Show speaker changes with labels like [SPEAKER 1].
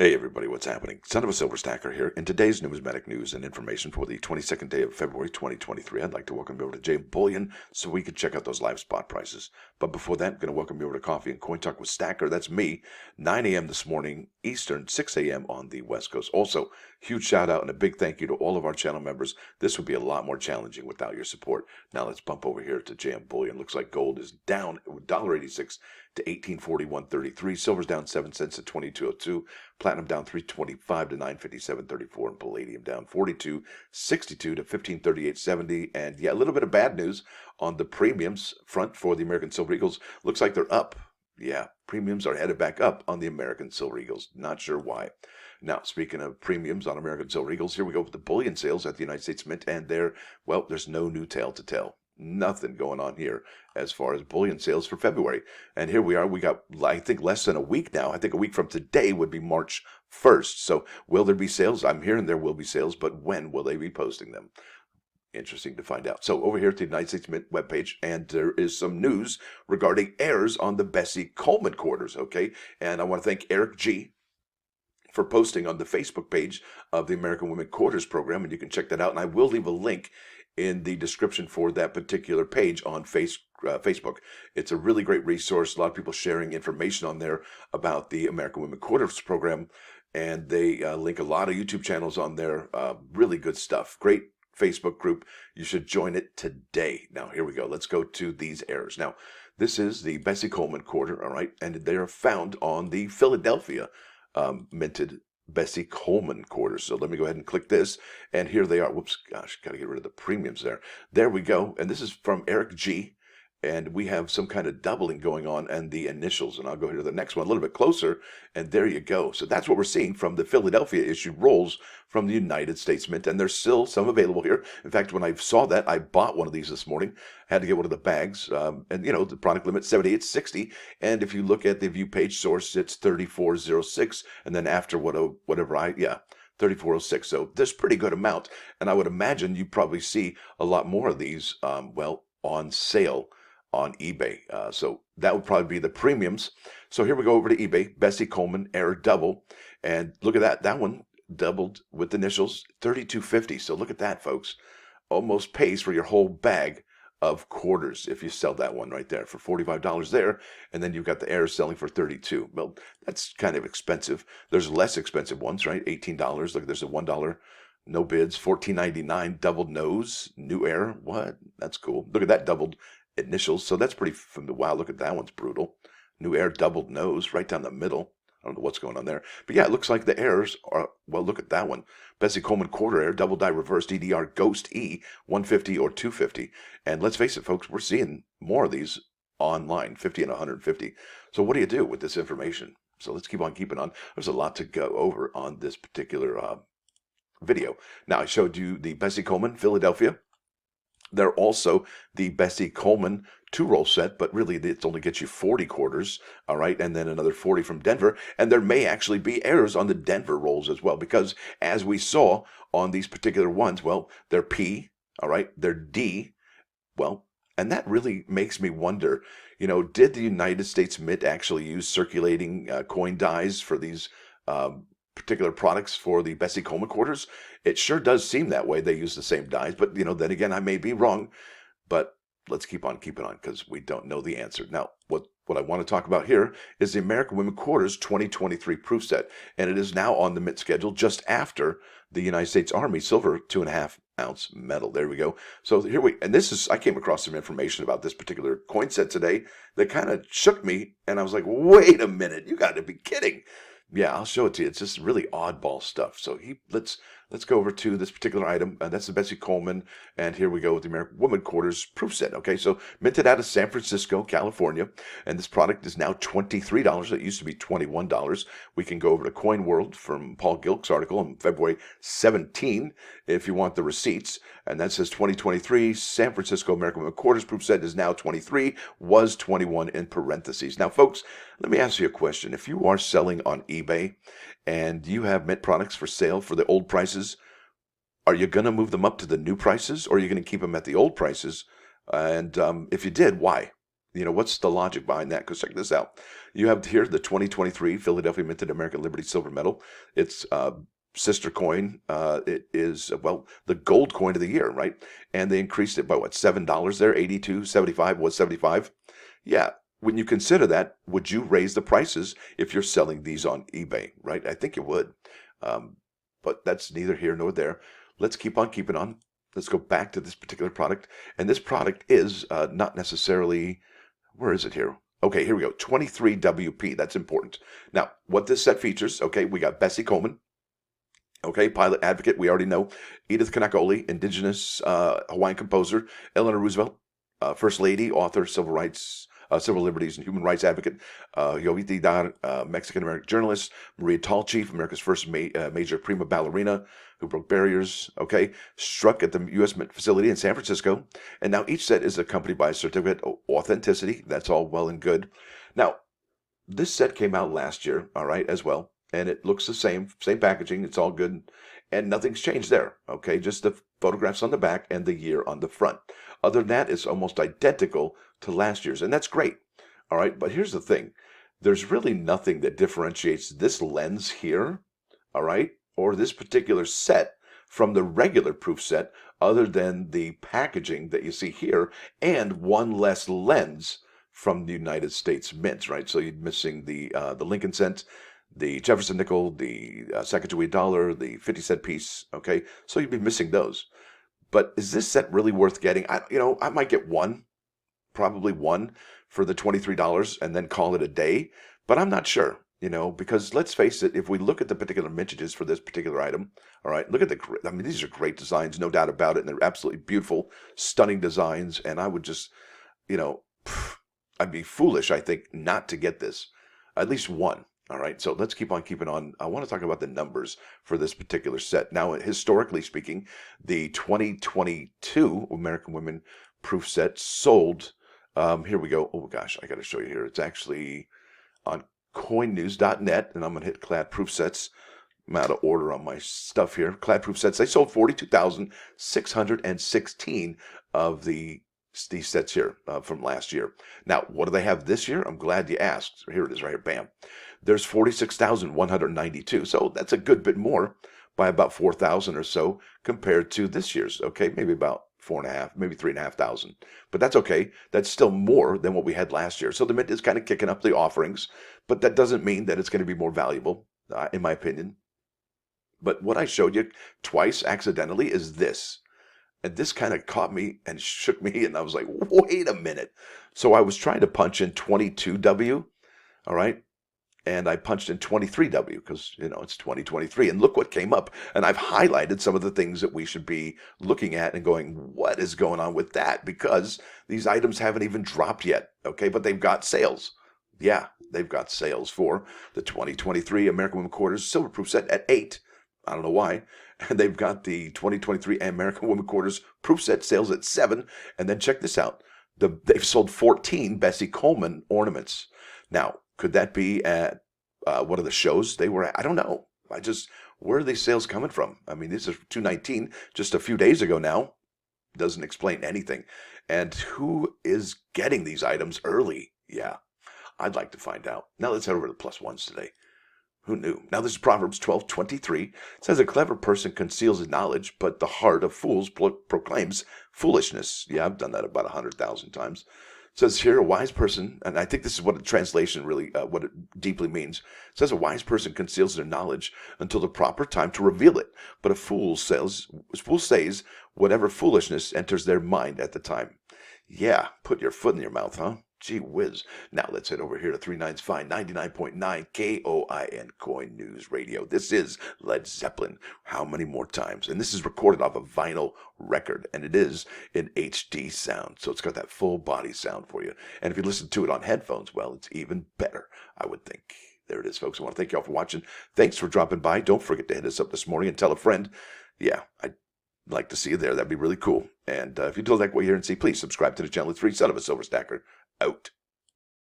[SPEAKER 1] Hey everybody, what's happening? Son of a Silver Stacker here. In today's numismatic news and information for the 22nd day of February 2023, I'd like to welcome you over to JM Bullion so we can check out those live spot prices. But before that, I'm going to welcome you over to Coffee and Coin Talk with Stacker. That's me, 9 a.m. this morning Eastern, 6 a.m. on the West Coast. Also, huge shout out and a big thank you to all of our channel members. This would be a lot more challenging without your support. Now let's bump over here to JM Bullion. Looks like gold is down $1.86 to 1841.33. Silver's down 7 cents to 22.02. Platinum down 325 to 957.34, and palladium down 42.62 to 1538.70. And yeah, a little bit of bad news on the premiums front for the American Silver Eagles. Looks like they're up. Yeah, premiums are headed back up on the American Silver Eagles. Not sure why. Now, speaking of premiums on American Silver Eagles, here we go with the bullion sales at the United States Mint, and there's no new tale to tell. Nothing going on here as far as bullion sales for February. And here we are. We got, I think, less than a week now. I think a week from today would be March 1st. So will there be sales? I'm hearing there will be sales, but when will they be posting them? Interesting to find out. So over here at the United States Mint webpage, and there is some news regarding errors on the Bessie Coleman quarters, okay? And I want to thank Eric G. for posting on the Facebook page of the American Women Quarters program, and you can check that out. And I will leave a link in the description for that particular page on Facebook. It's a really great resource. A lot of people sharing information on there about the American Women Quarters program, and they link a lot of YouTube channels on there. Really good stuff. Great Facebook group. You should join it today. Now, here we go. Let's go to these errors. Now, this is the Bessie Coleman quarter, all right, and they are found on the Philadelphia minted Bessie Coleman quarters. So let me go ahead and click this, and here they are. Whoops, gosh, got to get rid of the premiums there. There we go, and this is from Eric G. And we have some kind of doubling going on and the initials, and I'll go here to the next one a little bit closer, and there you go. So that's what we're seeing from the Philadelphia issue rolls from the United States Mint, and there's still some available here. In fact, when I saw that, I bought one of these this morning. Had to get one of the bags, and you know, the product limit 78.60, and if you look at the view page source, it's 34.06, and then after 34.06. So there's pretty good amount, and I would imagine you probably see a lot more of these, on sale on eBay. So that would probably be the premiums. So here we go over to eBay, Bessie Coleman Error Double, and look at that. That one doubled with initials, 32.50. So look at that, folks. Almost pays for your whole bag of quarters if you sell that one right there for $45 there, and then you've got the error selling for $32. Well, that's kind of expensive. There's less expensive ones, right? $18. Look, there's a $1. No bids, $14.99, doubled nose, new error. What? That's cool. Look at that doubled initials. So that's pretty, wow, look at that one's brutal. New error, doubled nose, right down the middle. I don't know what's going on there. But yeah, it looks like the errors are, well, look at that one. Bessie Coleman quarter error, double die reversed EDR, Ghost E, 150 or 250. And let's face it, folks, we're seeing more of these online, 50 and 150. So what do you do with this information? So let's keep on keeping on. There's a lot to go over on this particular video. Now, I showed you the Bessie Coleman Philadelphia. They're also the Bessie Coleman 2-roll set, but really it only gets you 40 quarters, all right, and then another 40 from Denver. And there may actually be errors on the Denver rolls as well, because as we saw on these particular ones, well, they're P, all right, they're D, well, and that really makes me wonder, you know, did the United States Mint actually use circulating coin dies for these particular products for the Bessie Coleman quarters? It sure does seem that way. They use the same dies, but you know, then again, I may be wrong. But let's keep on keeping on because we don't know the answer. Now, what I want to talk about here is the American Women Quarters 2023 proof set, and it is now on the mint schedule just after the United States Army silver 2.5 ounce metal. There we go. So I came across some information about this particular coin set today that kind of shook me, and I was like, wait a minute, you got to be kidding. Yeah, I'll show it to you. It's just really oddball stuff. So let's go over to this particular item. That's the Bessie Coleman, and here we go with the American Women Quarters proof set. Okay, so minted out of San Francisco, California, and this product is now $23. It used to be $21. We can go over to Coin World from Paul Gilk's article on February 17 if you want the receipts, and that says 2023 San Francisco American Women Quarters proof set is now 23, was 21 in parentheses. Now, folks, let me ask you a question. If you are selling on eBay and you have mint products for sale for the old prices, are you going to move them up to the new prices, or are you going to keep them at the old prices? And if you did, why? You know, what's the logic behind that? Because check this out. You have here the 2023 Philadelphia Minted American Liberty Silver Medal. It's sister coin. It is, well, the gold coin of the year, right? And they increased it by what, $7 there? 82.75 was 75. Yeah. When you consider that, would you raise the prices if you're selling these on eBay, right? I think you would. But that's neither here nor there. Let's keep on keeping on. Let's go back to this particular product. And this product is not necessarily, where is it here? Okay, here we go. 23WP. That's important. Now, what this set features, okay, we got Bessie Coleman. Okay, pilot advocate, we already know. Edith Kanakoli, indigenous Hawaiian composer. Eleanor Roosevelt, First Lady, author, civil rights, civil liberties and human rights advocate. Yoviti Dar, Mexican-American journalist. Maria Tallchief, America's first major prima ballerina who broke barriers, okay, struck at the U.S. Mint facility in San Francisco. And now each set is accompanied by a certificate of authenticity. That's all well and good. Now, this set came out last year, all right, as well. And it looks the same packaging. It's all good. And nothing's changed there, okay? Just the photographs on the back and the year on the front. Other than that, it's almost identical to last year's. And that's great, all right? But here's the thing. There's really nothing that differentiates this lens here, all right, or this particular set from the regular proof set other than the packaging that you see here and one less lens from the United States Mint, right? So you're missing the Lincoln cent, the Jefferson nickel, the Sacagawea dollar, the 50-cent piece, okay? So you'd be missing those. But is this set really worth getting? I might get one, probably one for the $23 and then call it a day, but I'm not sure, because let's face it, if we look at the particular mintages for this particular item, all right, look at these are great designs, no doubt about it, and they're absolutely beautiful, stunning designs, and I would just, I'd be foolish, I think, not to get this, at least one. All right, so let's keep on keeping on. I want to talk about the numbers for this particular set. Now, historically speaking, the 2022 American Women proof set sold, here we go. Oh gosh, I got to show you here. It's actually on coinnews.net, and I'm going to hit clad proof sets. I'm out of order on my stuff here. Clad proof sets, they sold 42,616 of these sets here from last year. Now, what do they have this year? I'm glad you asked. Here it is right here, bam. There's 46,192, so that's a good bit more by about 4,000 or so compared to this year's, okay? Maybe about 4.5, maybe 3,500, but that's okay. That's still more than what we had last year. So the Mint is kind of kicking up the offerings, but that doesn't mean that it's going to be more valuable, in my opinion. But what I showed you twice accidentally is this. And this kind of caught me and shook me, and I was like, wait a minute. So I was trying to punch in 22W, all right? And I punched in 23W because, it's 2023. And look what came up. And I've highlighted some of the things that we should be looking at and going, what is going on with that? Because these items haven't even dropped yet, okay? But they've got sales. Yeah, they've got sales for the 2023 American Women Quarters Silver Proof Set at 8. I don't know why. And they've got the 2023 American Women Quarters Proof Set sales at 7. And then check this out. They've sold 14 Bessie Coleman ornaments. Now, could that be at one of the shows they were at? I don't know. Where are these sales coming from? I mean, this is 219 just a few days ago now. Doesn't explain anything. And who is getting these items early? Yeah, I'd like to find out. Now let's head over to the plus ones today. Who knew? Now this is Proverbs 12:23. It says a clever person conceals his knowledge, but the heart of fools proclaims foolishness. Yeah, I've done that about 100,000 times. It says here a wise person, and I think this is what the translation really, what it deeply means. It says a wise person conceals their knowledge until the proper time to reveal it. But a fool says whatever foolishness enters their mind at the time. Yeah, put your foot in your mouth, huh? Gee whiz. Now let's head over here to 395 99.9 KOIN Coin News Radio. This is Led Zeppelin. How many more times? And this is recorded off a vinyl record, and it is in HD sound. So it's got that full body sound for you. And if you listen to it on headphones, well, it's even better, I would think. There it is, folks. I want to thank you all for watching. Thanks for dropping by. Don't forget to hit us up this morning and tell a friend. Yeah, I'd like to see you there. That'd be really cool. And if you do like what you hear and see, please subscribe to the channel. It's free. Son of a Silver Stacker. Out.